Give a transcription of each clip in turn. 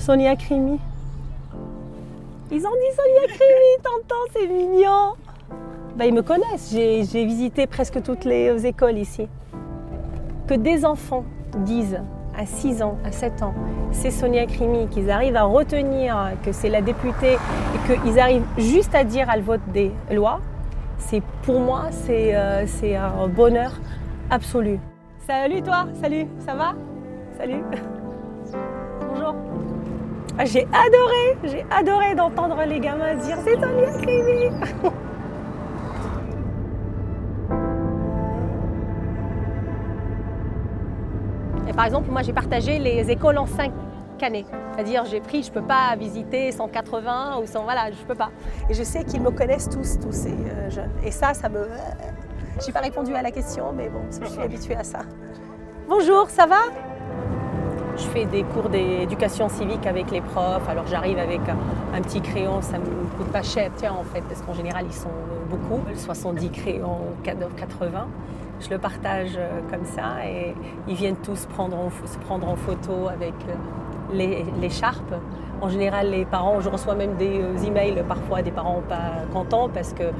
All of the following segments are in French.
Sonia Crimi. Ils ont dit Sonia Crimi, tonton, c'est mignon. Ils me connaissent, j'ai visité presque toutes les écoles ici. Que des enfants disent à 6 ans, à 7 ans, c'est Sonia Crimi, qu'ils arrivent à retenir que c'est la députée et qu'ils arrivent juste à dire à le vote des lois, pour moi, c'est un bonheur absolu. Salut toi, salut, ça va? Salut. Bonjour. J'ai adoré d'entendre les gamins dire c'est Sonia Crimi. Et par exemple, moi j'ai partagé les écoles en 5 années. C'est-à-dire je ne peux pas visiter 180 ou 100, voilà, je peux pas. Et je sais qu'ils me connaissent tous ces jeunes. Et ça me... J'ai pas répondu à la question, mais bon, je suis habituée à ça. Bonjour, ça va? Je fais des cours d'éducation civique avec les profs, alors j'arrive avec un petit crayon, ça ne me coûte pas cher, en fait, parce qu'en général ils sont beaucoup, 70 crayons, 80. Je le partage comme ça et ils viennent tous se prendre en photo avec l'écharpe. En général, les parents, je reçois même des emails parfois des parents pas contents parce que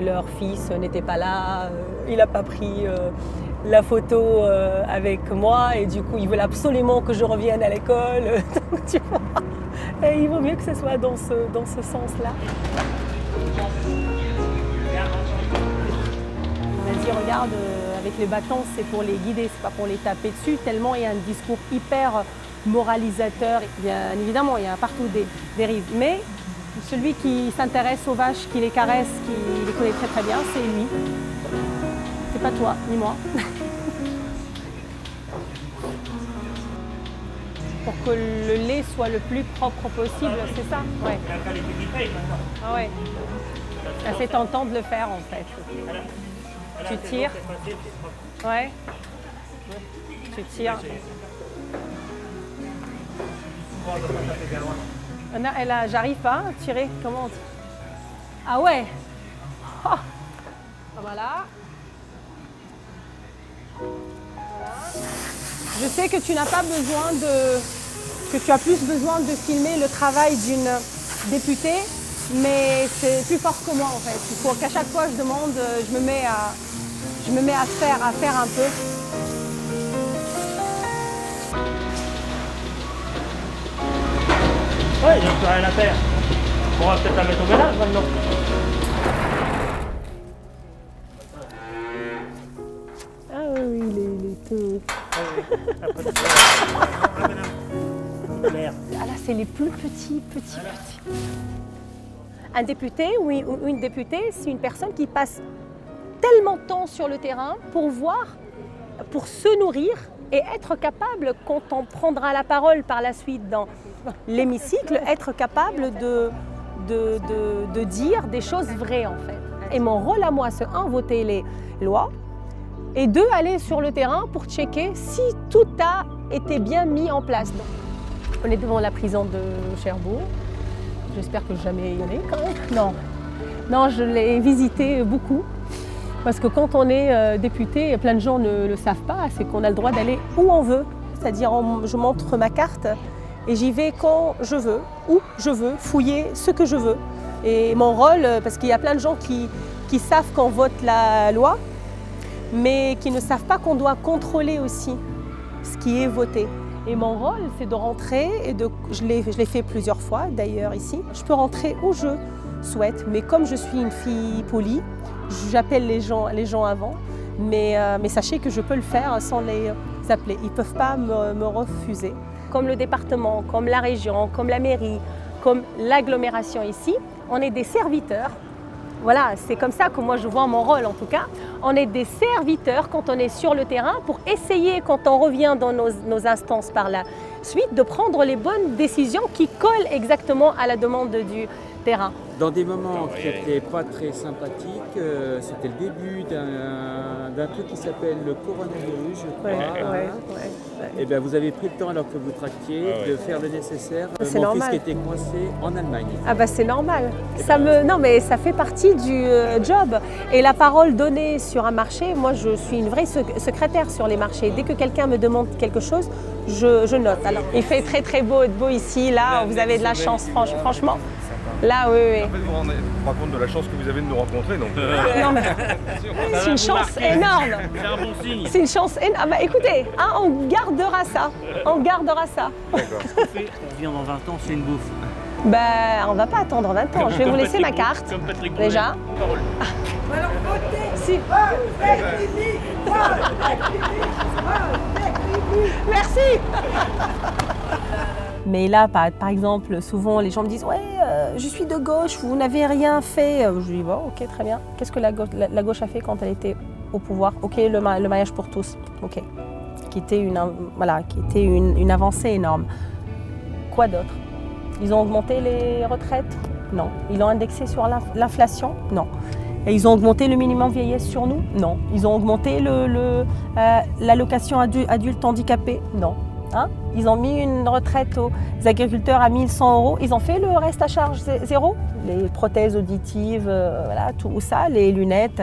leur fils n'était pas là, il n'a pas pris la photo avec moi et du coup ils veulent absolument que je revienne à l'école. Donc, tu vois, et il vaut mieux que ce soit dans ce sens-là. On m'a dit regarde, avec les bâtons c'est pour les guider, c'est pas pour les taper dessus, tellement il y a un discours hyper moralisateur. Bien évidemment, il y a partout des dérives, mais celui qui s'intéresse aux vaches, qui les caresse, qui les connaît très très bien, c'est lui. C'est pas toi, ni moi. Pour que le lait soit le plus propre possible, c'est ça? Ouais. Ah ouais. Ça fait tentant de le faire en fait. Tu tires. Ouais. Tu tires. J'arrive pas à tirer. Comment on tire? Ah ouais. Oh. Voilà. Je sais que tu n'as pas besoin que tu as plus besoin de filmer le travail d'une députée, mais c'est plus fort que moi en fait. Il faut qu'à chaque fois je demande, je me mets à faire un peu. Oui, il n'y a plus rien à faire. On va peut-être la mettre au ménage maintenant. Ah oui, il est tout. Ah là, c'est les plus petits. Un député ou une députée, c'est une personne qui passe tellement de temps sur le terrain pour voir, pour se nourrir et être capable, quand on prendra la parole par la suite dans l'hémicycle, être capable de dire des choses vraies en fait. Et mon rôle à moi, c'est voter les lois, et 2, aller sur le terrain pour checker si tout a été bien mis en place. Donc, on est devant la prison de Cherbourg. J'espère que jamais il y en ait quand même. Non, je l'ai visité beaucoup. Parce que quand on est député, plein de gens ne le savent pas, c'est qu'on a le droit d'aller où on veut. C'est-à-dire, je montre ma carte et j'y vais quand je veux, où je veux, fouiller ce que je veux. Et mon rôle, parce qu'il y a plein de gens qui savent qu'on vote la loi, mais qui ne savent pas qu'on doit contrôler aussi ce qui est voté. Et mon rôle, c'est de rentrer, et je l'ai fait plusieurs fois d'ailleurs ici, je peux rentrer où je souhaite, mais comme je suis une fille polie, j'appelle les gens avant, mais sachez que je peux le faire sans les appeler. Ils ne peuvent pas me refuser. Comme le département, comme la région, comme la mairie, comme l'agglomération ici, on est des serviteurs. Voilà, c'est comme ça que moi je vois mon rôle en tout cas. On est des serviteurs quand on est sur le terrain pour essayer, quand on revient dans nos instances par la suite, de prendre les bonnes décisions qui collent exactement à la demande du terrain. Dans des moments qui n'étaient pas très sympathiques, c'était le début d'un truc qui s'appelle le coronavirus, je crois. Et bien vous avez pris le temps, alors que vous tractiez, de faire le nécessaire. C'est Mon normal. fils qui était coincé en Allemagne. Ah bah c'est normal. Non mais ça fait partie du job. Et la parole donnée sur un marché, moi je suis une vraie secrétaire sur les marchés. Dès que quelqu'un me demande quelque chose, je note. Alors, il fait très très beau ici, là, vous avez de la chance, franchement. Là, oui. En fait, vous vous rendez pas compte de la chance que vous avez de nous rencontrer, donc. Non, mais c'est une chance énorme. C'est un bon signe. C'est une chance énorme. Ah bah, écoutez, hein, on gardera ça. On gardera ça. D'accord. On vient dans 20 ans, c'est une bouffe. Ben, on va pas attendre 20 ans. Je vais vous laisser ma carte. Comme Patrick Bruel. Déjà. Parole. Si. Merci. Mais là, par exemple, souvent les gens me disent « Ouais, je suis de gauche, vous n'avez rien fait. » Je dis « Bon, ok, très bien. Qu'est-ce que la gauche a fait quand elle était au pouvoir ? Ok, le mariage pour tous. Ok. Qui était une avancée énorme. Quoi d'autre ? Ils ont augmenté les retraites ? Non. Ils ont indexé sur l'inflation ? Non. Et ils ont augmenté le minimum vieillesse sur nous ? Non. Ils ont augmenté l'allocation adulte handicapé ? Non. Hein? Ils ont mis une retraite aux agriculteurs à 1 100 €. Ils ont fait le reste à charge zéro ? Les prothèses auditives, voilà, tout ça, les lunettes.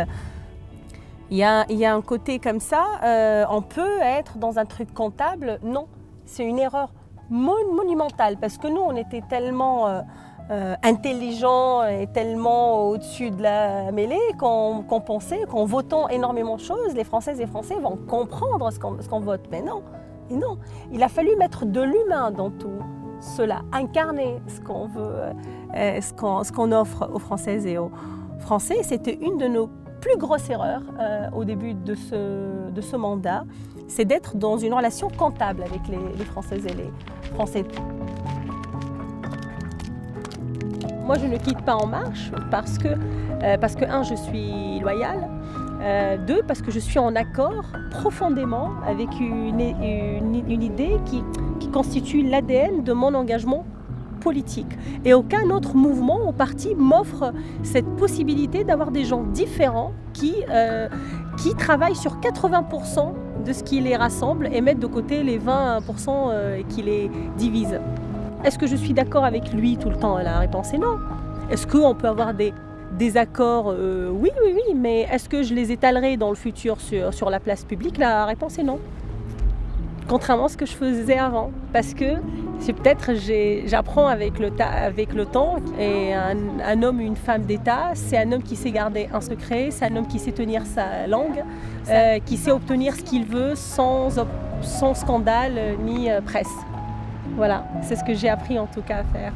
Il y a un côté comme ça. On peut être dans un truc comptable. Non. C'est une erreur monumentale parce que nous, on était tellement intelligents et tellement au-dessus de la mêlée qu'on pensait qu'en votant énormément de choses, les Françaises et Français vont comprendre ce qu'on vote. Mais non. Et non, il a fallu mettre de l'humain dans tout cela, incarner ce qu'on veut, ce qu'on offre aux Françaises et aux Français. C'était une de nos plus grosses erreurs au début de ce mandat, c'est d'être dans une relation comptable avec les Françaises et les Français. Moi, je ne quitte pas En Marche parce que un, je suis loyale. Deux, parce que je suis en accord profondément avec une idée qui constitue l'ADN de mon engagement politique. Et aucun autre mouvement ou parti m'offre cette possibilité d'avoir des gens différents qui travaillent sur 80% de ce qui les rassemble et mettent de côté les 20% qui les divisent. Est-ce que je suis d'accord avec lui tout le temps ? La réponse est non. Est-ce qu'on peut avoir des accords, oui, mais est-ce que je les étalerai dans le futur sur la place publique ? La réponse est non. Contrairement à ce que je faisais avant. Parce que c'est peut-être, j'apprends avec le temps, et un homme ou une femme d'État, c'est un homme qui sait garder un secret, c'est un homme qui sait tenir sa langue, qui sait obtenir ce qu'il veut sans scandale ni presse. Voilà, c'est ce que j'ai appris en tout cas à faire.